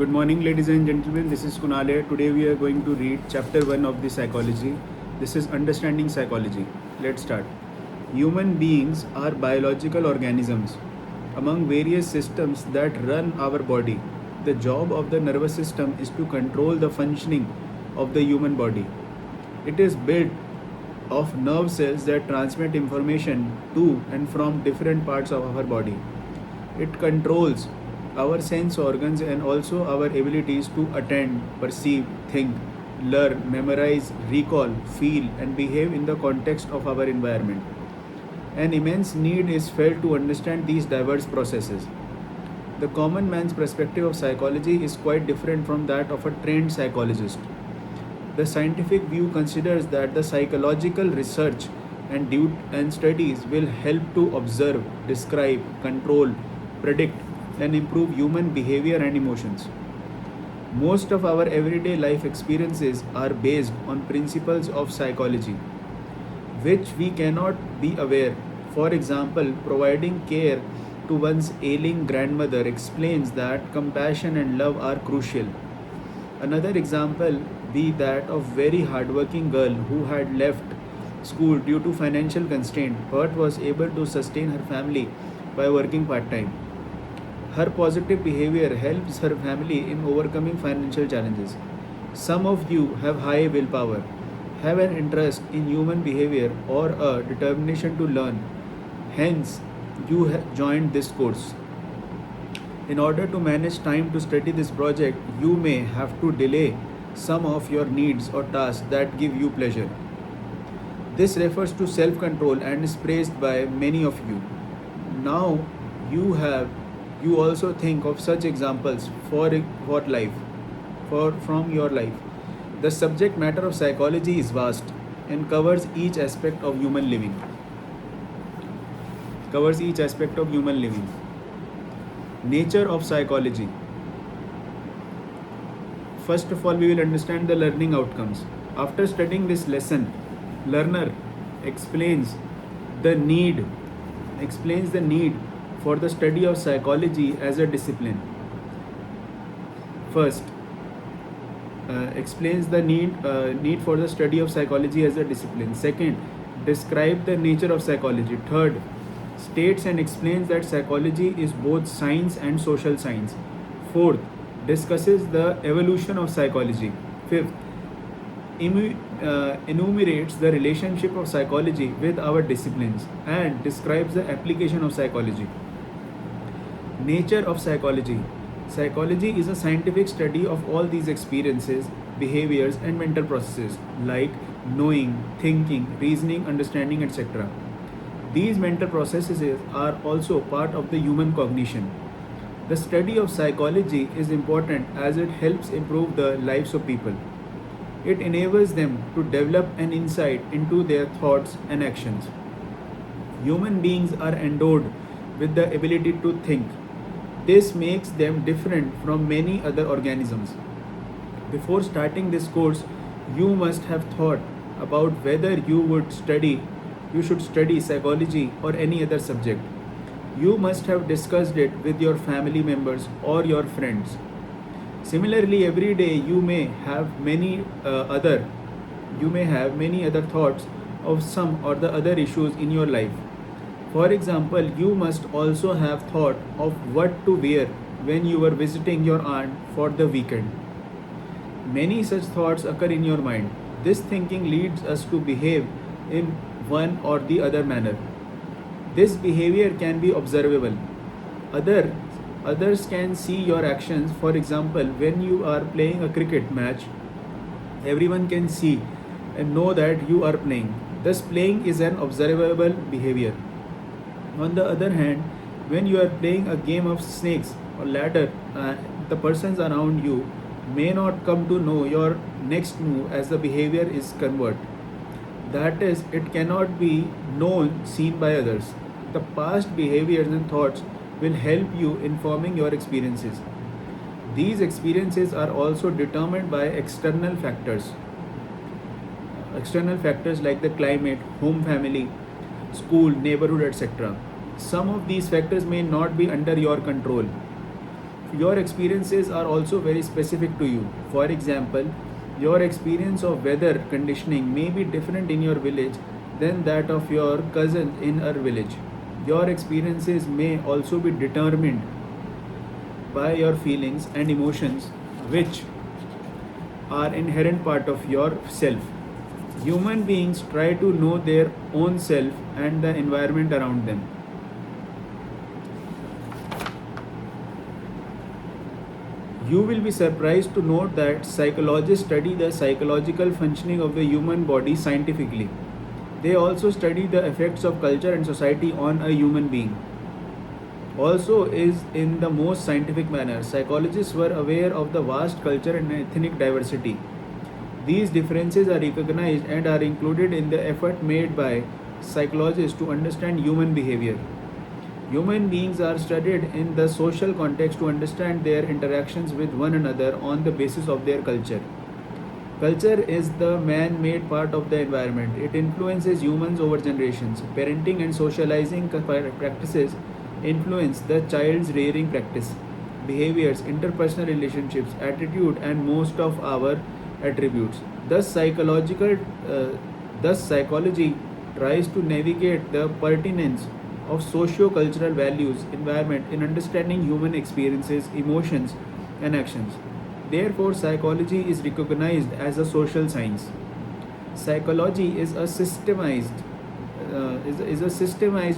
Good morning, ladies and gentlemen. This is Kunal here. Today we are going to read chapter 1 of the psychology. This is understanding psychology. Let's start. Human beings are biological organisms. Among various systems that run our body, the job of the nervous system is to control the functioning of the human body. It is built of nerve cells that transmit information to and from different parts of our body. It controls our sense organs and also our abilities to attend, perceive, think, learn, memorize, recall, feel, and behave in the context of our environment. An immense need is felt to understand these diverse processes. The common man's perspective of psychology is quite different from that of a trained psychologist. The scientific view considers that the psychological research and studies will help to observe, describe, control, predict, and improve human behavior and emotions. Most of our everyday life experiences are based on principles of psychology, which we cannot be aware. For example, providing care to one's ailing grandmother explains that compassion and love are crucial. Another example be that of very hardworking girl who had left school due to financial constraint but was able to sustain her family by working part-time. Her positive behavior helps her family in overcoming financial challenges. Some of you have high willpower, have an interest in human behavior, or a determination to learn. Hence, you have joined this course. In order to manage time to study this project, you may have to delay some of your needs or tasks that give you pleasure. This refers to self control and is praised by many of you. Now, you also think of such examples for life from your life. The subject matter of psychology is vast and covers each aspect of human living. Nature of psychology. First of all, we will understand the learning outcomes. After studying this lesson, learner explains the need for the study of psychology as a discipline. First, explains the need for the study of psychology as a discipline. Second, describe the nature of psychology. Third, states and explains that psychology is both science and social science. Fourth, discusses the evolution of psychology. Fifth, enumerates the relationship of psychology with our disciplines and describes the application of psychology. Nature of psychology. Psychology is a scientific study of all these experiences, behaviors, and mental processes like knowing, thinking, reasoning, understanding, etc. These mental processes are also part of the human cognition. The study of psychology is important as it helps improve the lives of people. It enables them to develop an insight into their thoughts and actions. Human beings are endowed with the ability to think. This makes them different from many other organisms. Before starting this course, you must have thought about whether you should study psychology or any other subject. You must have discussed it with your family members or your friends. Similarly, every day you may have many other thoughts of some or the other issues in your life. For example, you must also have thought of what to wear when you were visiting your aunt for the weekend. Many such thoughts occur in your mind. This thinking leads us to behave in one or the other manner. This behavior can be observable. Others can see your actions. For example, when you are playing a cricket match, everyone can see and know that you are playing. Thus, playing is an observable behavior. On the other hand, when you are playing a game of snakes or ladder, the persons around you may not come to know your next move as the behavior is convert. That is, it cannot be seen by others. The past behaviors and thoughts will help you in forming your experiences. These experiences are also determined by external factors. External factors like the climate, home family, school, neighborhood, etc. Some of these factors may not be under your control. your experiences are also very specific to you. For example, your experience of weather conditioning may be different in your village than that of your cousin in her village. Your experiences may also be determined by your feelings and emotions, which are inherent part of your self. Human beings try to know their own self and the environment around them. You will be surprised to note that psychologists study the psychological functioning of the human body scientifically. They also study the effects of culture and society on a human being. Also, is in the most scientific manner, psychologists were aware of the vast culture and ethnic diversity. These differences are recognized and are included in the effort made by psychologists to understand human behavior. Human beings are studied in the social context to understand their interactions with one another on the basis of their culture. Culture is the man made part of the environment. It influences humans over generations. Parenting and socializing practices influence the child's rearing practice, behaviors, interpersonal relationships, attitude, and most of our attributes. Thus, psychology tries to navigate the pertinence of socio-cultural values, environment in understanding human experiences, emotions, and actions. Therefore, psychology is recognized as a social science. Psychology is a systemized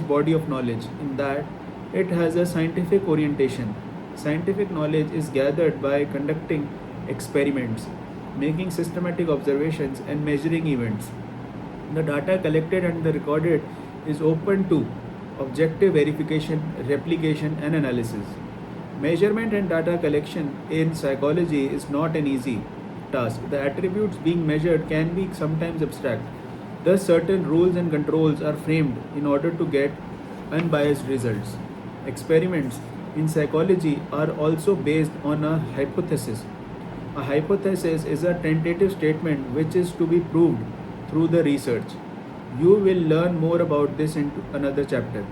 body of knowledge in that it has a scientific orientation. Scientific knowledge is gathered by conducting experiments, making systematic observations, and measuring events. The data collected and the recorded is open to objective verification, replication, and analysis. Measurement and data collection in psychology is not an easy task. The attributes being measured can be sometimes abstract. Thus, certain rules and controls are framed in order to get unbiased results. Experiments in psychology are also based on a hypothesis. A hypothesis is a tentative statement which is to be proved through the research. You will learn more about this in another chapter.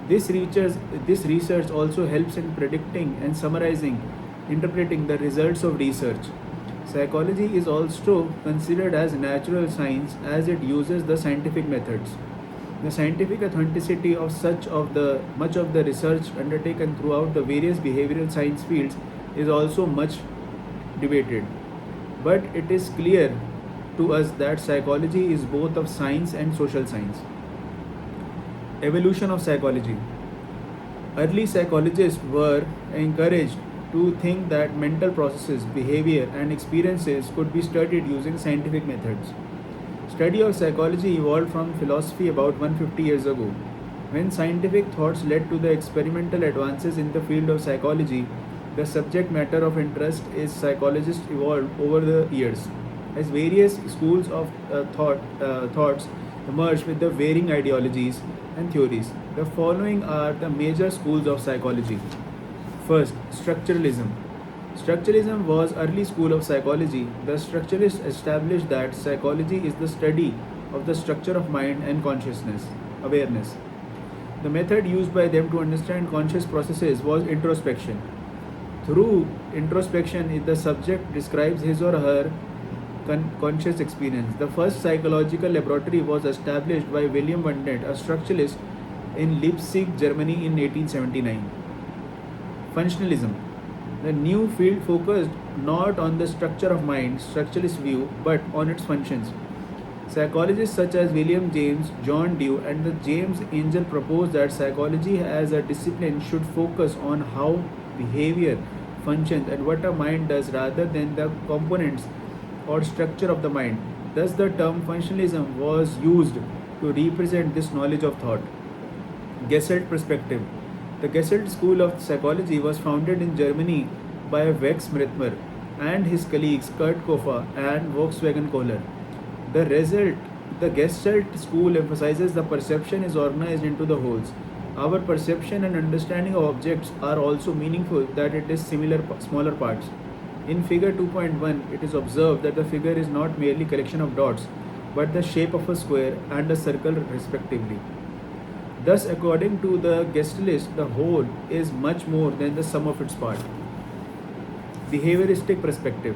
This research also helps in predicting and summarizing, interpreting the results of research. Psychology is also considered as natural science as it uses the scientific methods. The scientific authenticity of much of the research undertaken throughout the various behavioral science fields is also much debated. But it is clear to us that psychology is both of science and social science. Evolution of psychology. Early psychologists were encouraged to think that mental processes, behavior, and experiences could be studied using scientific methods. Study of psychology evolved from philosophy about 150 years ago. When scientific thoughts led to the experimental advances in the field of psychology, the subject matter of interest is psychologists evolved over the years. As various schools of thoughts emerged with the varying ideologies and theories, the following are the major schools of psychology. First, structuralism. Structuralism was early school of psychology. The structuralists established that psychology is the study of the structure of mind and consciousness, awareness. The method used by them to understand conscious processes was introspection. Through introspection, the subject describes his or her conscious experience. The first psychological laboratory was established by William Wundt, a structuralist in Leipzig, Germany in 1879. Functionalism. The new field focused not on the structure of mind, structuralist view, but on its functions. Psychologists such as William James, John Dewey, and the James Angel proposed that psychology as a discipline should focus on how behavior functions and what a mind does rather than the components or structure of the mind. Thus, the term functionalism was used to represent this knowledge of thought. Gestalt perspective. The Gestalt school of psychology was founded in Germany by Wex Mrittmer and his colleagues Kurt Koffer and Volkswagen Kohler. The Gestalt school emphasizes the perception is organized into the wholes. Our perception and understanding of objects are also meaningful that it is smaller parts. In figure 2.1, it is observed that the figure is not merely collection of dots, but the shape of a square and a circle respectively. Thus, according to the Gestalist, the whole is much more than the sum of its parts. Behavioristic perspective.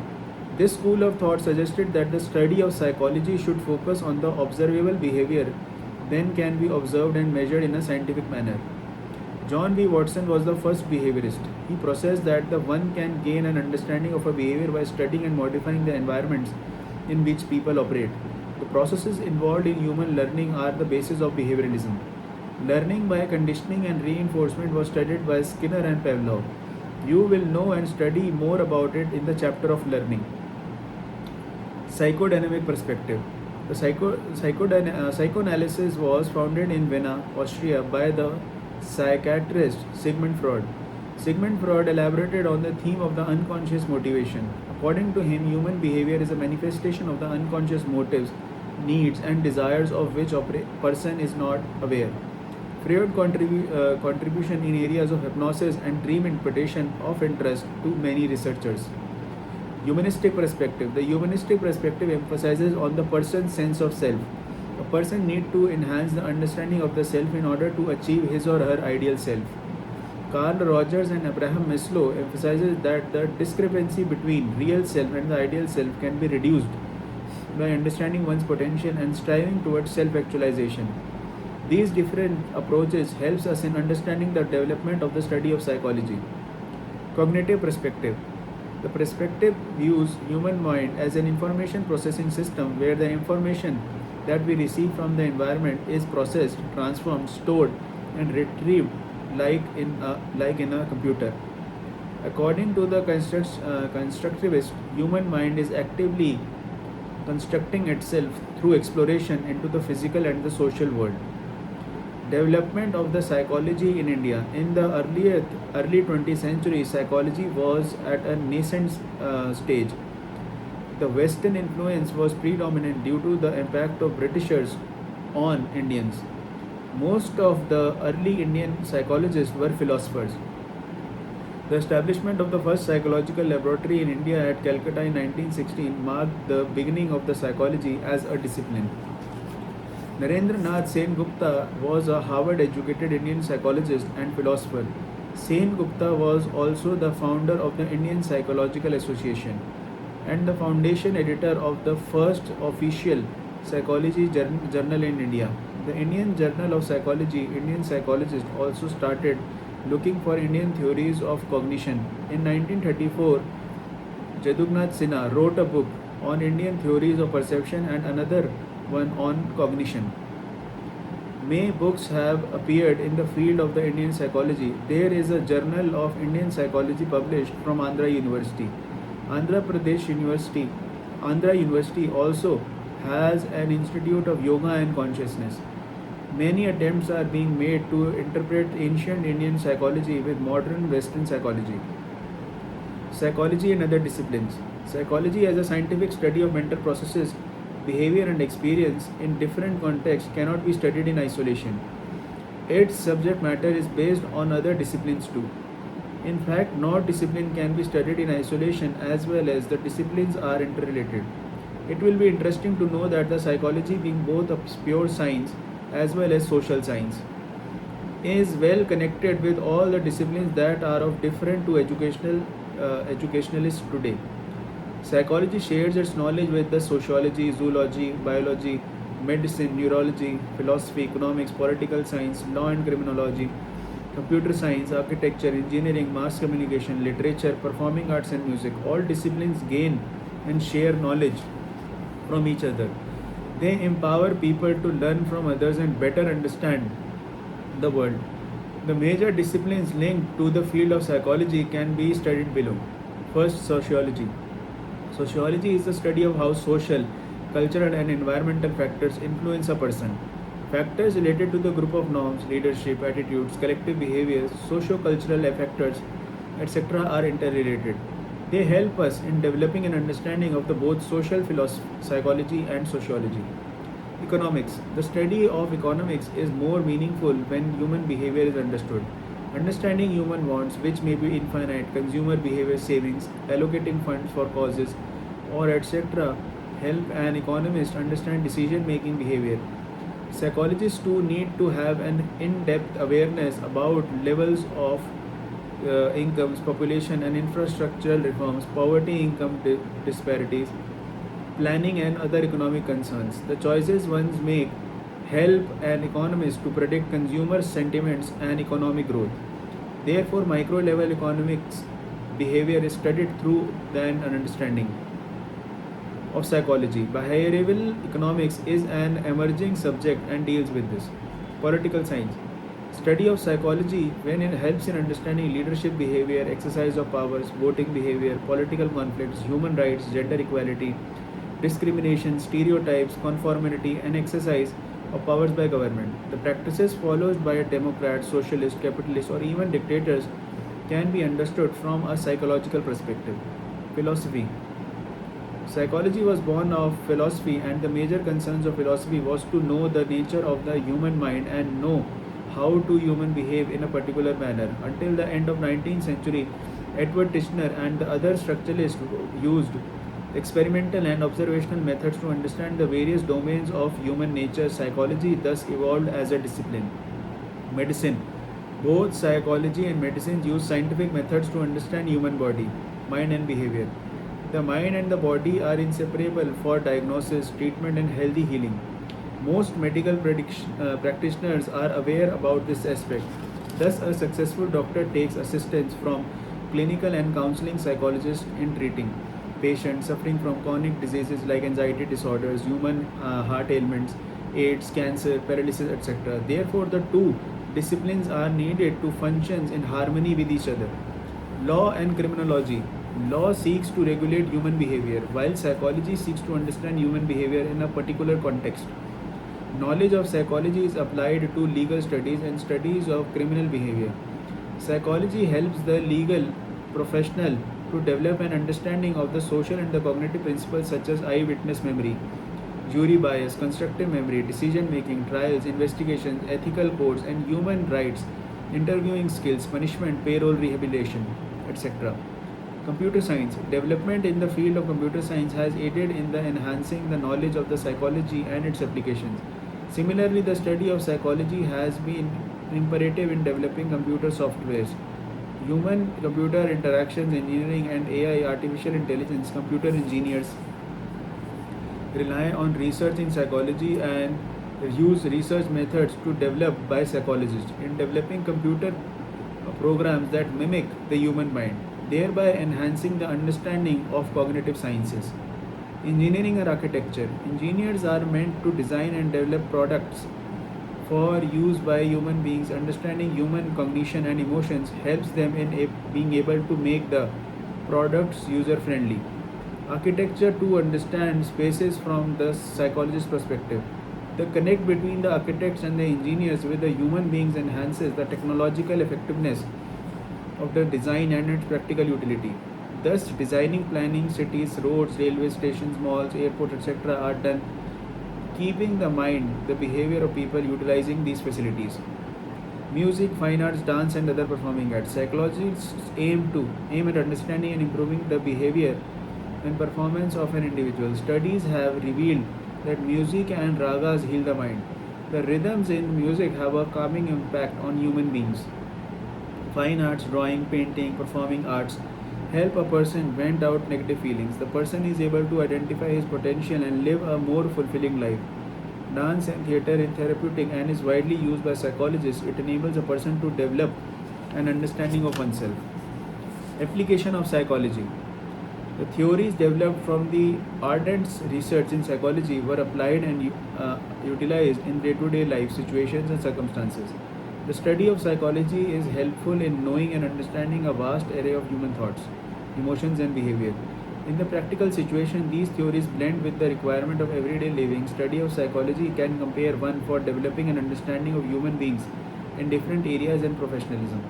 This school of thought suggested that the study of psychology should focus on the observable behavior, then can be observed and measured in a scientific manner. John B. Watson was the first behaviorist. He processed that the one can gain an understanding of a behavior by studying and modifying the environments in which people operate. The processes involved in human learning are the basis of behavioralism. Learning by conditioning and reinforcement was studied by Skinner and Pavlov. You will know and study more about it in the chapter of learning. Psychodynamic perspective. The psychoanalysis was founded in Vienna, Austria by the psychiatrist Sigmund Freud. Sigmund Freud elaborated on the theme of the unconscious motivation. According to him, human behavior is a manifestation of the unconscious motives, needs, and desires of which a person is not aware. Freud's contribution in areas of hypnosis and dream interpretation of interest to many researchers. Humanistic perspective. The humanistic perspective emphasizes on the person's sense of self. A person needs to enhance the understanding of the self in order to achieve his or her ideal self. Carl Rogers and Abraham Maslow emphasizes that the discrepancy between real self and the ideal self can be reduced by understanding one's potential and striving towards self-actualization. These different approaches helps us in understanding the development of the study of psychology. Cognitive perspective. The perspective views human mind as an information processing system where the information that we receive from the environment is processed, transformed, stored, and retrieved like in a computer. According to the constructivist, human mind is actively constructing itself through exploration into the physical and the social world. Development of the psychology in India. In the early 20th century, psychology was at a nascent stage. The Western influence was predominant due to the impact of Britishers on Indians. Most of the early Indian psychologists were philosophers. The establishment of the first psychological laboratory in India at Calcutta in 1916 marked the beginning of the psychology as a discipline. Narendra Nath Sen Gupta was a Harvard-educated Indian psychologist and philosopher. Sen Gupta was also the founder of the Indian Psychological Association and the foundation editor of the first official psychology journal in India. The Indian Journal of Psychology, Indian psychologists also started looking for Indian theories of cognition. In 1934, Jadugnath Sinha wrote a book on Indian theories of perception and another one on cognition. Many books have appeared in the field of the Indian psychology. There is a Journal of Indian Psychology published from Andhra University. Andhra University also has an Institute of Yoga and Consciousness. Many attempts are being made to interpret ancient Indian psychology with modern Western psychology. Psychology and other disciplines. Psychology as a scientific study of mental processes, behavior and experience in different contexts cannot be studied in isolation. Its subject matter is based on other disciplines too. In fact, no discipline can be studied in isolation as well as the disciplines are interrelated. It will be interesting to know that the psychology being both a pure science as well as social science is well connected with all the disciplines that are of different to educationalists today. Psychology shares its knowledge with the sociology, zoology, biology, medicine, neurology, philosophy, economics, political science, law and criminology, computer science, architecture, engineering, mass communication, literature, performing arts and music. All disciplines gain and share knowledge from each other. They empower people to learn from others and better understand the world. The major disciplines linked to the field of psychology can be studied below. First, sociology. Sociology is the study of how social, cultural, and environmental factors influence a person. Factors related to the group of norms, leadership, attitudes, collective behaviors, socio-cultural factors, etc. are interrelated. They help us in developing an understanding of the both social psychology and sociology. Economics. The study of economics is more meaningful when human behavior is understood. Understanding human wants, which may be infinite, consumer behavior savings, allocating funds for causes, or etc., help an economist understand decision-making behavior. Psychologists too need to have an in-depth awareness about levels of incomes, population and infrastructural reforms, poverty income disparities, planning and other economic concerns. The choices ones make help an economist to predict consumer sentiments and economic growth. Therefore, micro level economics behavior is studied through an understanding of psychology. Behavioral economics is an emerging subject and deals with this. Political science. Study of psychology when it helps in understanding leadership behavior, exercise of powers, voting behavior, political conflicts, human rights, gender equality, discrimination, stereotypes, conformity, and exercise of powers by government. The practices followed by democrats, socialists, capitalists, or even dictators can be understood from a psychological perspective. Philosophy. Psychology was born of philosophy, and the major concerns of philosophy was to know the nature of the human mind and know how to human behave in a particular manner. Until the end of 19th century, Edward Tishner and the other structuralists used experimental and observational methods to understand the various domains of human nature. Psychology thus evolved as a discipline. Medicine. Both psychology and medicine use scientific methods to understand human body, mind and behavior. The mind and the body are inseparable for diagnosis, treatment, and healthy healing. Most medical practitioners are aware about this aspect. Thus, a successful doctor takes assistance from clinical and counseling psychologists in treating patients suffering from chronic diseases like anxiety disorders, human heart ailments, AIDS, cancer, paralysis, etc. Therefore, the two disciplines are needed to function in harmony with each other. Law and criminology. Law seeks to regulate human behavior, while psychology seeks to understand human behavior in a particular context. Knowledge of psychology is applied to legal studies and studies of criminal behavior. Psychology helps the legal professional to develop an understanding of the social and the cognitive principles such as eyewitness memory, jury bias, constructive memory, decision making, trials, investigations, ethical codes, and human rights, interviewing skills, punishment, payroll, rehabilitation, etc. Computer science. Development in the field of computer science has aided in the enhancing the knowledge of the psychology and its applications. Similarly, the study of psychology has been imperative in developing computer softwares. Human computer interactions, engineering, and AI, artificial intelligence, computer engineers rely on research in psychology and use research methods to develop by psychologists in developing computer programs that mimic the human mind, thereby enhancing the understanding of cognitive sciences. Engineering and architecture. Engineers are meant to design and develop products for use by human beings. Understanding human cognition and emotions helps them in being able to make the products user friendly. Architecture to understand spaces from the psychologist's perspective. The connect between the architects and the engineers with the human beings enhances the technological effectiveness of the design and its practical utility. Thus, designing, planning cities, roads, railway stations, malls, airports, etc. are done keeping the mind, the behavior of people utilizing these facilities. Music, fine arts, dance, and other performing arts. Psychologists aim at understanding and improving the behavior and performance of an individual. Studies have revealed that music and ragas heal the mind. The rhythms in music have a calming impact on human beings. Fine arts, drawing, painting, performing arts help a person vent out negative feelings. The person is able to identify his potential and live a more fulfilling life. Dance and theatre is therapeutic and is widely used by psychologists. It enables a person to develop an understanding of oneself. Application of psychology. The theories developed from the ardent research in psychology were applied and utilized in day-to-day life situations and circumstances. The study of psychology is helpful in knowing and understanding a vast array of human thoughts, emotions, and behavior. In the practical situation, these theories blend with the requirement of everyday living. Study of psychology can compare one for developing an understanding of human beings in different areas and professionalism.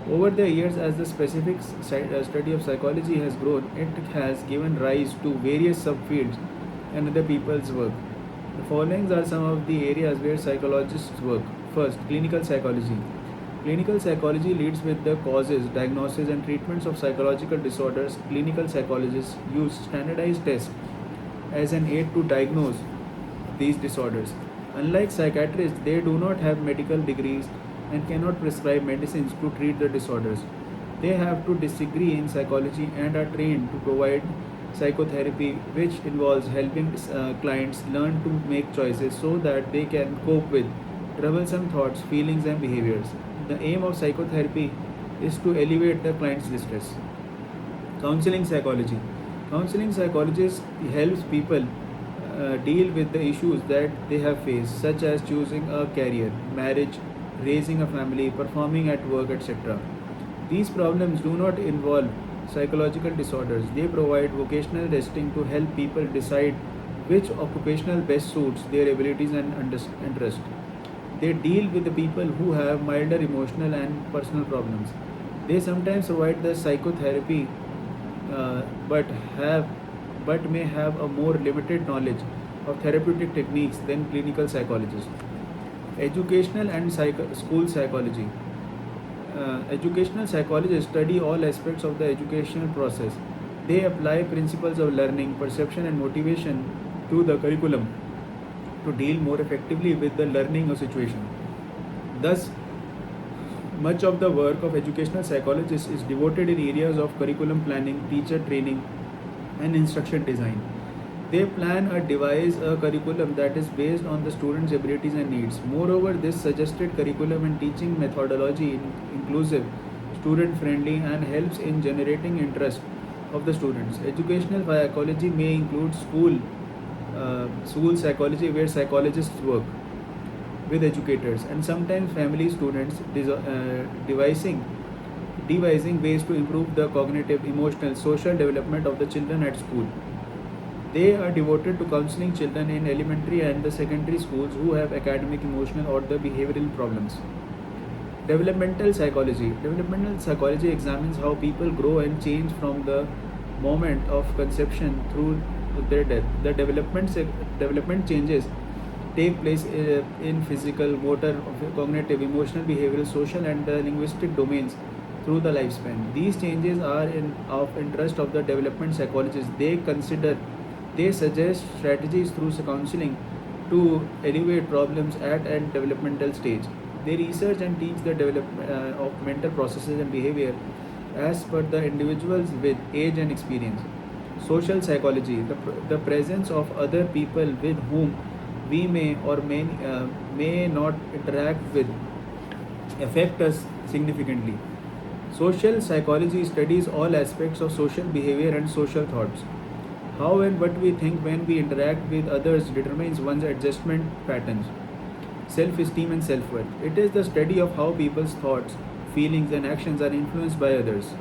Over the years, as the specific study of psychology has grown, it has given rise to various subfields and other people's work. The following are some of the areas where psychologists work. First, clinical psychology. Clinical psychology leads with the causes, diagnosis, and treatments of psychological disorders. Clinical psychologists use standardized tests as an aid to diagnose these disorders. Unlike psychiatrists, they do not have medical degrees and cannot prescribe medicines to treat the disorders. They have to disagree in psychology and are trained to provide psychotherapy, which involves helping clients learn to make choices so that they can cope with troublesome thoughts, feelings, and behaviors. The aim of psychotherapy is to elevate the client's distress. Counseling psychology. Counseling psychologist helps people deal with the issues that they have faced, such as choosing a career, marriage, raising a family, performing at work, etc. These problems do not involve psychological disorders. They provide vocational testing to help people decide which occupational best suits their abilities and interest. They deal with the people who have milder emotional and personal problems. They sometimes provide the psychotherapy, uh, but have but may have a more limited knowledge of therapeutic techniques than clinical psychologists. Educational and school psychology. Educational psychologists study all aspects of the educational process. They apply principles of learning, perception, and motivation to the curriculum to deal more effectively with the learning situation. Thus, much of the work of educational psychologists is devoted in areas of curriculum planning, teacher training, and instruction design. They plan or devise a curriculum that is based on the students' abilities and needs. Moreover, this suggested curriculum and teaching methodology is inclusive, student friendly, and helps in generating interest of the students. Educational psychology may include school psychology, where psychologists work with educators and sometimes family students, devising ways to improve the cognitive, emotional, social development of the children at school. They are devoted to counseling children in elementary and the secondary schools who have academic, emotional, or the behavioral problems. Developmental psychology. Developmental psychology examines how people grow and change from the moment of conception through their death. The development changes take place in physical, motor, cognitive, emotional, behavioral, social, and linguistic domains through the lifespan. These changes are of interest of the development psychologists. They suggest strategies through counseling to alleviate problems at a developmental stage. They research and teach the development of mental processes and behavior as per the individuals with age and experience. Social psychology, the presence of other people with whom we may not interact with affect us significantly. Social psychology studies all aspects of social behavior and social thoughts. How and what we think when we interact with others determines one's adjustment patterns, self esteem, and self worth. It is the study of how people's thoughts, feelings, and actions are influenced by others.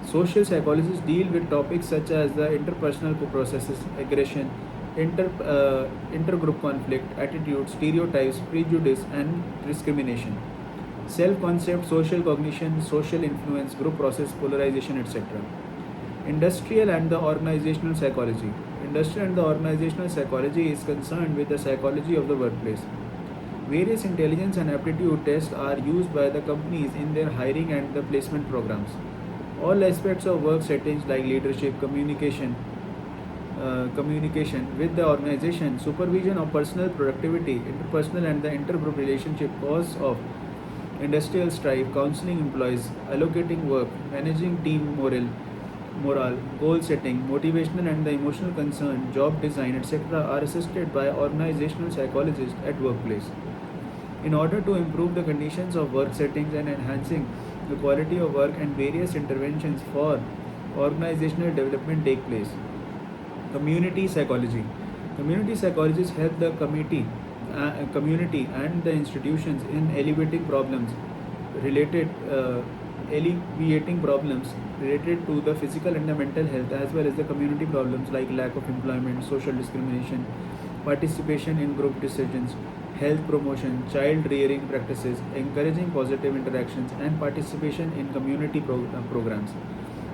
Social psychologists deal with topics such as the interpersonal processes, aggression, intergroup conflict, attitude, stereotypes, prejudice, and discrimination, self concept, social cognition, social influence, group process, polarization, etc. Industrial and the organizational psychology. Industrial and the organizational psychology is concerned with the psychology of the workplace. Various intelligence and aptitude tests are used by the companies in their hiring and the placement programs. All aspects of work settings like leadership, communication with the organization, supervision of personal productivity, interpersonal and the intergroup relationship, cause of industrial strife, counseling employees, allocating work, managing team morale, goal setting, motivational and the emotional concern, job design, etc. are assisted by organizational psychologists at workplace. In order to improve the conditions of work settings and enhancing the quality of work, and various interventions for organizational development take place. Community psychology. Community psychologists help the community and the institutions in related alleviating problems related to the physical and the mental health, as well as the community problems like lack of employment, social discrimination, participation in group decisions, health promotion, child rearing practices, encouraging positive interactions, and participation in community programs.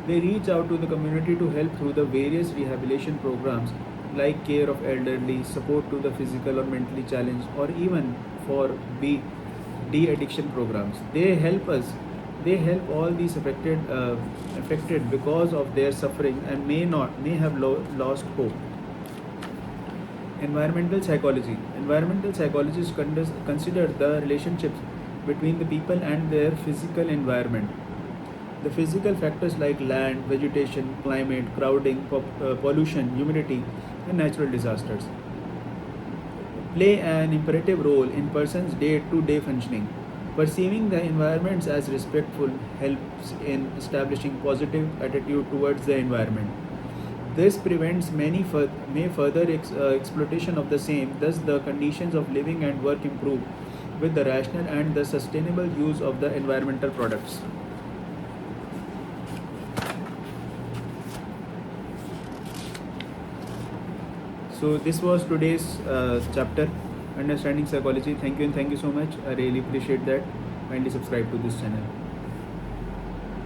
They reach out to the community to help through the various rehabilitation programs like care of elderly, support to the physical or mentally challenged, or even for de-addiction programs. They help all these affected because of their suffering and may have lost hope. Environmental psychology. Environmental psychologists consider the relationships between the people and their physical environment. The physical factors like land, vegetation, climate, crowding, pollution, humidity, and natural disasters play an imperative role in person's day-to-day functioning. Perceiving the environments as respectful helps in establishing positive attitude towards the environment. This prevents may further exploitation of the same. Thus, the conditions of living and work improve with the rational and the sustainable use of the environmental products. So this was today's chapter, Understanding Psychology. Thank you and thank you so much. I really appreciate that. Kindly subscribe to this channel.